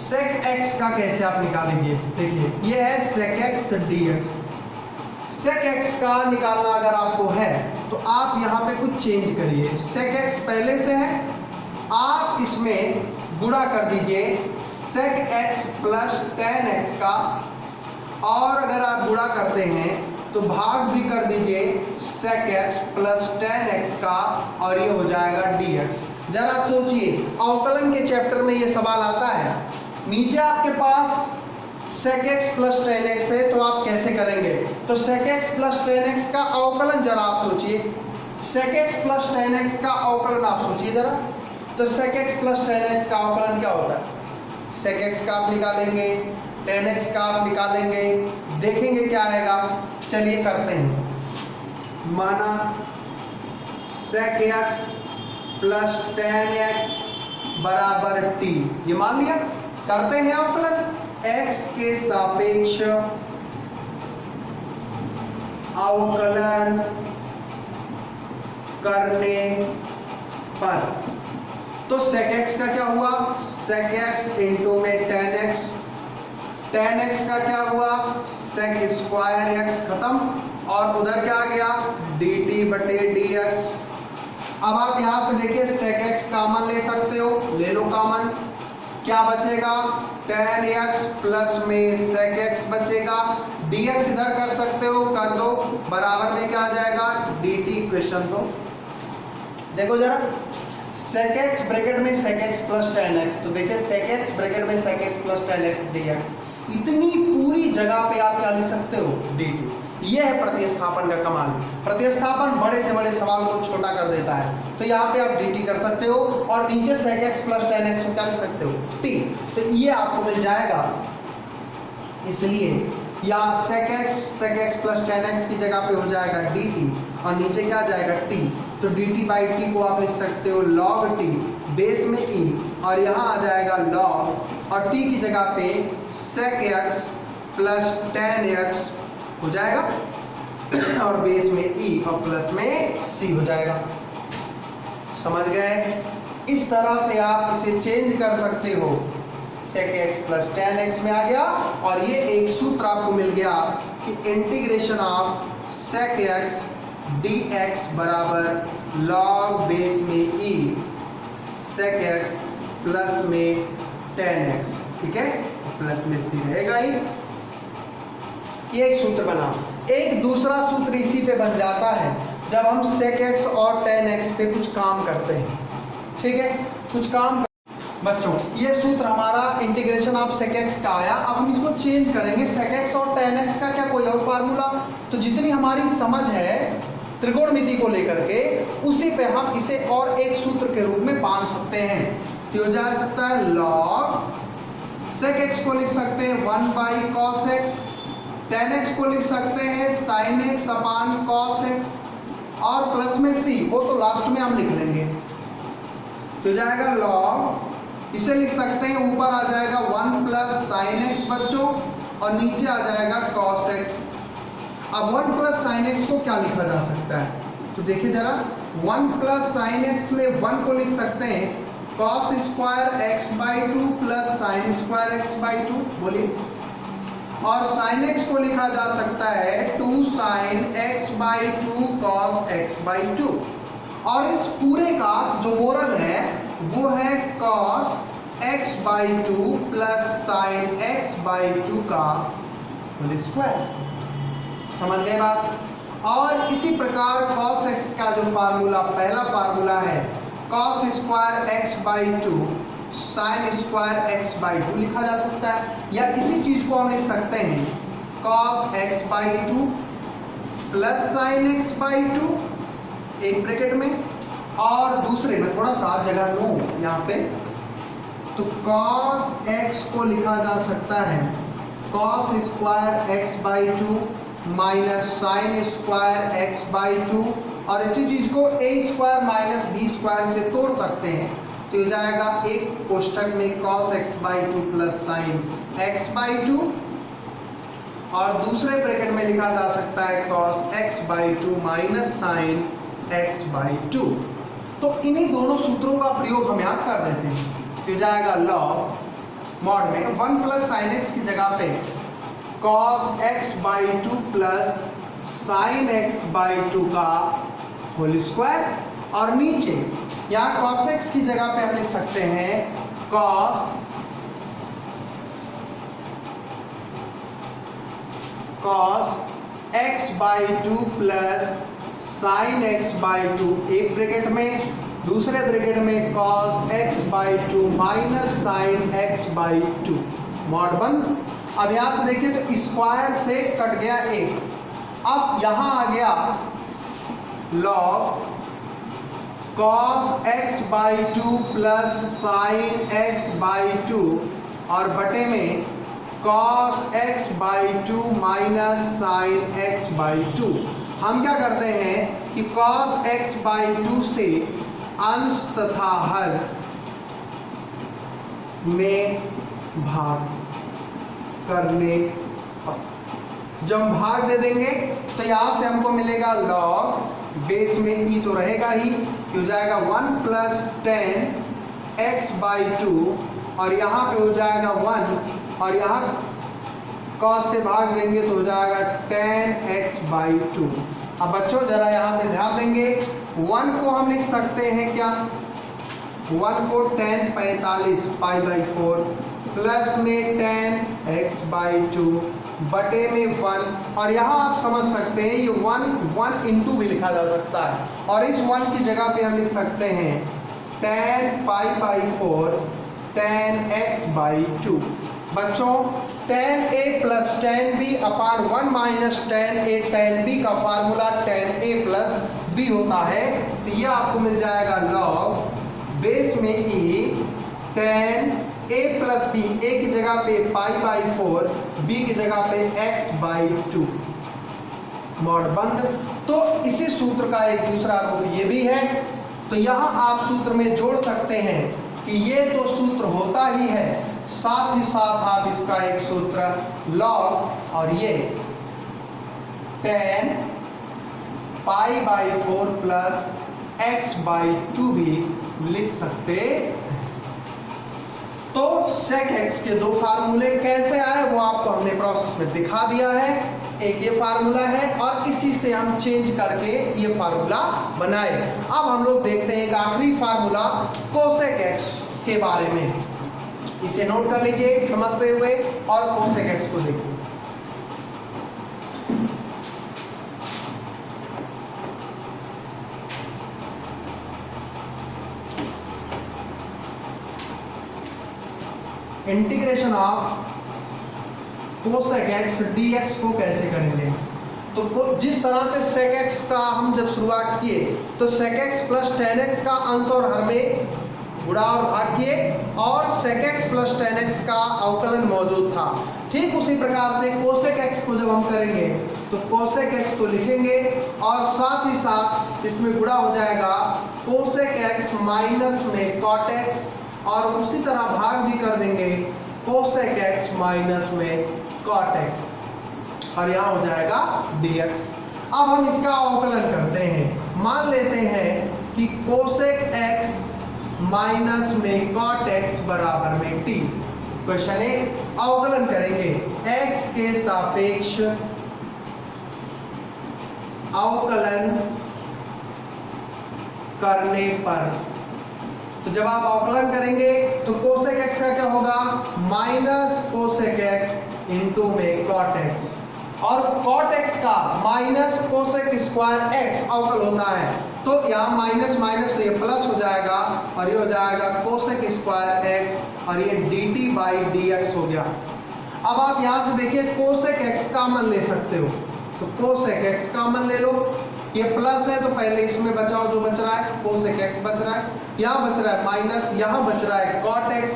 sec x का कैसे आप निकालेंगे, देखिए ये है sec x dx। sec x का निकालना अगर आपको है तो आप यहाँ पे कुछ चेंज करिए, sec x पहले से है, आप इसमें गुणा कर दीजिए sec x plus tan x का, और अगर आप गुणा करते हैं तो भाग भी कर दीजिए sec x plus tan x का और ये हो जाएगा dx। जरा सोचिए, अवकलन के चैप्टर में ये सवाल आता है, नीचे आपके पास sec x plus tan x है तो आप कैसे करेंगे? तो sec x plus tan x का अवकलन जरा आप सोचिए, sec x plus tan x का अवकलन आप सोचिए जरा। तो sec x plus tan x का अवकलन क्या होता है? sec x का आप निकालेंगे, tan x का आप निकालेंगे, देखेंगे क्या आएगा। चलिए करते हैं। माना sec x plus tan x बराबर t, ये मान लिया। करते हैं अवकलन, x के सापेक्ष अवकलन करने पर तो sec x का क्या हुआ? sec x इंटू में tan x, tan x का क्या हुआ? sec स्क्वायर x खत्म और उधर क्या आ गया? dt बटे dx। अब आप यहां से देखिए sec x कॉमन ले सकते हो, ले लो कॉमन, क्या बचेगा? tan x प्लस में sec x बचेगा, dx इधर कर सकते हो, कर दो, बराबर में क्या आ जाएगा? dt। क्वेश्चन तो देखो जरा, sec x ब्रैकेट में sec x plus tan x, तो देखिए sec x ब्रैकेट में sec x plus tan x dx, इतनी पूरी जगह पे आप क्या लिख सकते हो? dt। यह है प्रतिस्थापन का कमाल। प्रतिस्थापन बड़े से बड़े सवाल को छोटा कर देता है। तो यहाँ पे आप dt कर सकते हो और नीचे sec x plus tan x को क्या लिख सकते हो? t। तो ये आपको मिल जाएगा, इसलिए यहाँ sec x plus tan x की जगह पे हो जाएगा dt और नीचे क्या आ जाएगा? t। तो dt बाई t को आप लिख सकते हो log t, बेस में e और यहाँ आ जाएगा log और t की जगह पे sec x plus tan x हो जाएगा और बेस में e और प्लस में c हो जाएगा। समझ गए? इस तरह से आप इसे चेंज कर सकते हो, sec x plus tan x में आ गया और ये एक सूत्र आपको मिल गया कि integration of sec x dx बराबर log बेस में e sec x प्लस में tan x, ठीक है, प्लस में c रहेगा ही। ये एक सूत्र बना। एक दूसरा सूत्र इसी पे बन जाता है जब हम sec x और tan x पे कुछ काम करते हैं, ठीक है, कुछ काम बच्चों, ये सूत्र हमारा इंटीग्रेशन ऑफ sec x का आया। अब हम इसको चेंज करेंगे, sec x और tan x का क्या कोई और फार्मूला? तो जितनी हमारी समझ है त्रिकोणमिति को लेकर के, उसी पे हम इसे और एक सूत्र के रूप में बांध सकते हैं। तो हो जा सकता है log sec x को लिख सकते हैं 1 by cos x, tan x को लिख सकते हैं sin x अपान cos x और प्लस में c, वो तो लास्ट में हम लिख लेंगे। तो जाएगा log, इसे लिख सकते हैं, ऊपर आ जाएगा 1 प्लस sin x बच्चों और नीचे आ जाएगा cos x। अब 1 प्लस sin x को क्या लिखा जा सकता है? तो देखिए जरा, 1 प्लस sin x में 1 को लिख सकते हैं cos square x by 2 plus sin square x by 2, बोलिए। और sin x को लिखा जा सकता है 2 sin x by 2 cos x by 2। और इस पूरे का जो मोरल है वो है cos x by 2 plus sin x by 2 का होल स्क्वायर। समझ गए बात? और इसी प्रकार cos x का जो फार्मूला, पहला फार्मूला है cos square x by 2 sin square x by 2 लिखा जा सकता है, या इसी चीज को हम लिख सकते हैं cos x by 2 plus sin x by 2 एक ब्रैकेट में, और दूसरे में थोड़ा सा जगह लो यहाँ पे, तो cos x को लिखा जा सकता है cos square x by 2 minus sine square x by 2, और इसी चीज को a square minus b square से तोड़ सकते हैं। तो हो जाएगा एक कोष्ठक में cos x by 2 plus sign x by 2 और दूसरे ब्रैकेट में लिखा जा सकता है cos x by 2 minus sine x by 2। तो इन्हीं दोनों सूत्रों का प्रयोग हम यहाँ कर देते हैं। तो हो जाएगा लॉग मॉड में 1 प्लस साइन x की जगह पे cos x by 2 plus sign x by 2 का होल स्क्वायर, और नीचे यहाँ cos x की जगह पे हम लिख सकते हैं cos x/2 plus sign x/2 एक ब्रैकेट में, दूसरे ब्रैकेट में cos x/2 minus sign x/2 mod बंद। अब यहां से देखिए तो स्क्वायर से कट गया एक, अब यहां आ गया log cos x/2 plus sign x/2 और बटे में cos x/2 minus sign x/2। हम क्या करते हैं कि cos x/2 से अंश तथा हर में भाग करने पर जब हम भाग दे देंगे तो यहां से हमको मिलेगा log, बेस में ई तो रहेगा ही, हो जाएगा 1 प्लस 10 x/2 और यहाँ पे हो जाएगा 1 और यहाँ cos से भाग देंगे तो हो जाएगा 10x/2। अब बच्चों जरा यहाँ पे ध्यान देंगे, 1 को हम लिख सकते हैं क्या, 1 को 10 45 π/4 प्लस में 10x/2 बटे में 1 और यहाँ आप समझ सकते हैं ये 1 इंटू भी लिखा जा सकता है और इस 1 की जगह पे हम लिख सकते हैं 10 π/4 10x/2। बच्चों 10a प्लस 10b अपान 1 माइनस 10a 10b का फार्मूला 10a प्लस b होता है, तो ये आपको मिल जाएगा log बेस में e 10a plus b, a की जगह पे π/4 b की जगह पे x/2 मॉड बंद। तो इसी सूत्र का एक दूसरा रूप ये भी है, तो यहाँ आप सूत्र में जोड़ सकते हैं कि ये तो सूत्र होता ही है, साथ ही साथ आप इसका एक सूत्र log और ये 10 π/4 प्लस x/2 भी लिख सकते हैं। तो sec x के दो फार्मूले कैसे आए वो आपको हमने प्रोसेस में दिखा दिया है, एक ये फार्मूला है और इसी से हम चेंज करके ये फार्मूला बनाए। अब हम लोग देखते हैं एक आखिरी फार्मूला cosec x के बारे में, इसे नोट कर लीजिए समझते हुए और cosec x को देखिए। Integration of cosec x dx को कैसे करेंगे, तो जिस तरह से sec x का हम जब शुरुआत किए तो sec x plus tan x का अंश और हर में गुणा और भाग किए और sec x plus tan x का अवकलन मौजूद था। ठीक उसी प्रकार से cosec x को जब हम करेंगे तो cosec x को लिखेंगे और साथ ही साथ इसमें गुणा हो जाएगा cosec x माइनस में cot x और उसी तरह भाग भी कर देंगे cosec x माइनस में cot x और यहाँ हो जाएगा dx। अब हम इसका अवकलन करते हैं, मान लेते हैं कि cosec x माइनस में cot x बराबर में t। क्वेश्चन है अवकलन करेंगे x के सापेक्ष अवकलन करने पर, तो जब आप अवकलन करेंगे तो cosec x का क्या होगा माइनस cosec x इंटू में cot x और cot x का माइनस cosec स्क्वायर x अवकल होता है, तो यहाँ माइनस माइनस तो ये प्लस हो जाएगा और ये हो जाएगा cosec स्क्वायर x और ये dt बाई dx हो गया। अब आप यहाँ से देखिए cosec x कॉमन ले सकते हो, तो cosec x कॉमन ले लो, ये प्लस है तो पहले इसमें बचाओ जो बच रहा है cosec x बच रहा है, यहाँ बच रहा है माइनस, यहाँ बच रहा है cot x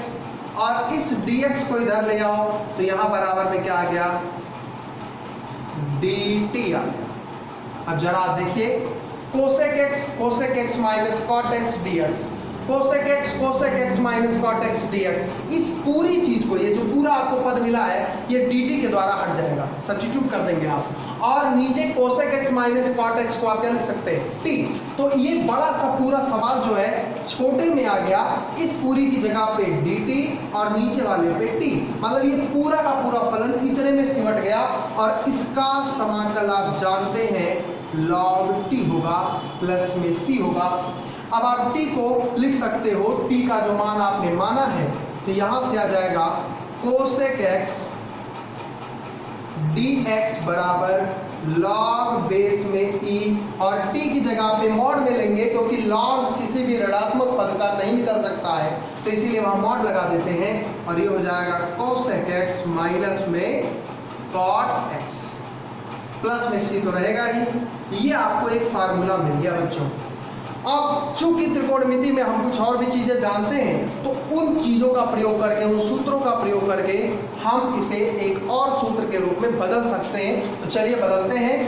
और इस dx को इधर ले आओ तो यहाँ बराबर में क्या आ गया dt आ गया। अब जरा आप देखिए cosec x minus cot x dx, cosec x minus cot x dx, इस पूरी चीज को ये जो पूरा आपको पद मिला है ये dt के द्वारा हट जाएगा, सब्स्टिट्यूट कर देंगे आप और नीचे cosec x minus cot x को आप क्या लिख सकते हैं t। तो ये बड़ा सा पूरा सवाल जो है छोटे में आ गया, इस पूरी की जगह पे dt और नीचे वाले पे t, मतलब ये पूरा का पूरा फलन इतने में सिमट गया और इसका समाकल आप जानते हैं log t होगा प्लस में c होगा। अब आप t को लिख सकते हो, t का जो मान आपने माना है तो यहां से आ जाएगा cosec x dx बराबर log बेस में e और t की जगह पे मॉड में लेंगे क्योंकि log किसी भी ऋणात्मक पद का नहीं निकल सकता है, तो इसीलिए वहां मॉड लगा देते हैं और ये हो जाएगा cosec x माइनस में cot x, प्लस में c तो रहेगा ही। ये आपको एक फार्मूला मिल गया बच्चों। अब चूंकि त्रिकोणमिति में हम कुछ और भी चीजें जानते हैं, तो उन चीजों का प्रयोग करके, उन सूत्रों का प्रयोग करके हम इसे एक और सूत्र के रूप में बदल सकते हैं। तो चलिए बदलते हैं।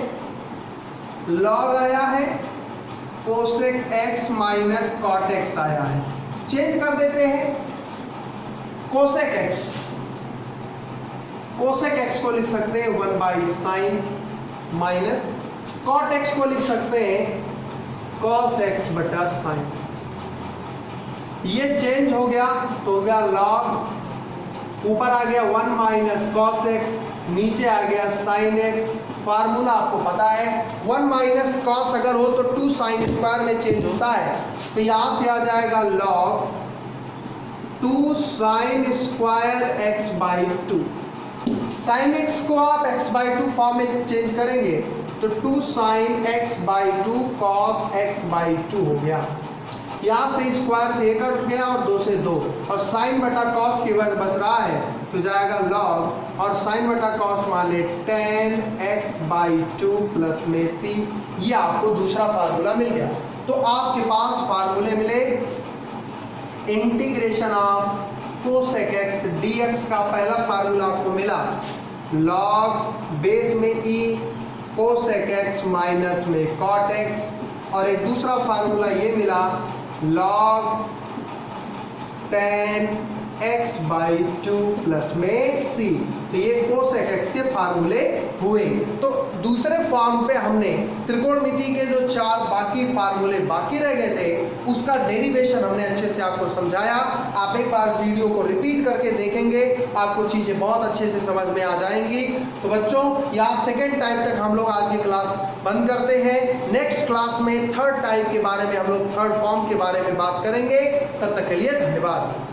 log आया है, cosec x minus cot x आया है, चेंज कर देते हैं। cosec x को लिख सकते हैं 1/sin माइनस cot x को लिख सकते हैं cos x बटा sin। ये चेंज हो गया तो हो गया log, ऊपर आ गया 1 माइनस cos x, नीचे आ गया sin x। फार्मूला आपको पता है, 1 माइनस cos अगर हो तो 2 sin स्क्वायर में चेंज होता है, तो यहां से आ जाएगा log 2 sin square x by 2। sin x को आप x बाई 2 फॉर्म में चेंज करेंगे तो 2 sin x by 2 cos x by 2 हो गया। यहाँ से स्क्वायर से 1 कट गया और 2 से 2, और sin बटा cos के बाद बच रहा है तो जाएगा log, और sin बटा cos माने tan x बाई 2 प्लस में c। ये आपको दूसरा फार्मूला मिल गया। तो आपके पास फार्मूले मिले, integration of cosec x dx का पहला फार्मूला आपको मिला log बेस में e cosec x माइनस में cot x, और एक दूसरा फार्मूला ये मिला log tan x by 2 plus में c। तो ये cosec x के फार्मूले हुए। तो दूसरे फॉर्म पे हमने त्रिकोणमिति के जो 4 बाकी फार्मूले बाकी रह गए थे उसका डेरिवेशन हमने अच्छे से आपको समझाया। आप एक बार वीडियो को रिपीट करके देखेंगे, आपको चीजें बहुत अच्छे से समझ में आ जाएंगी। तो बच्चों यहाँ सेकेंड टाइप तक हम लोग आज की क्लास बंद करते हैं। नेक्स्ट क्लास में थर्ड टाइप के बारे में हम लोग थर्ड फॉर्म के बारे में बात करेंगे। तब तक के लिए धन्यवाद।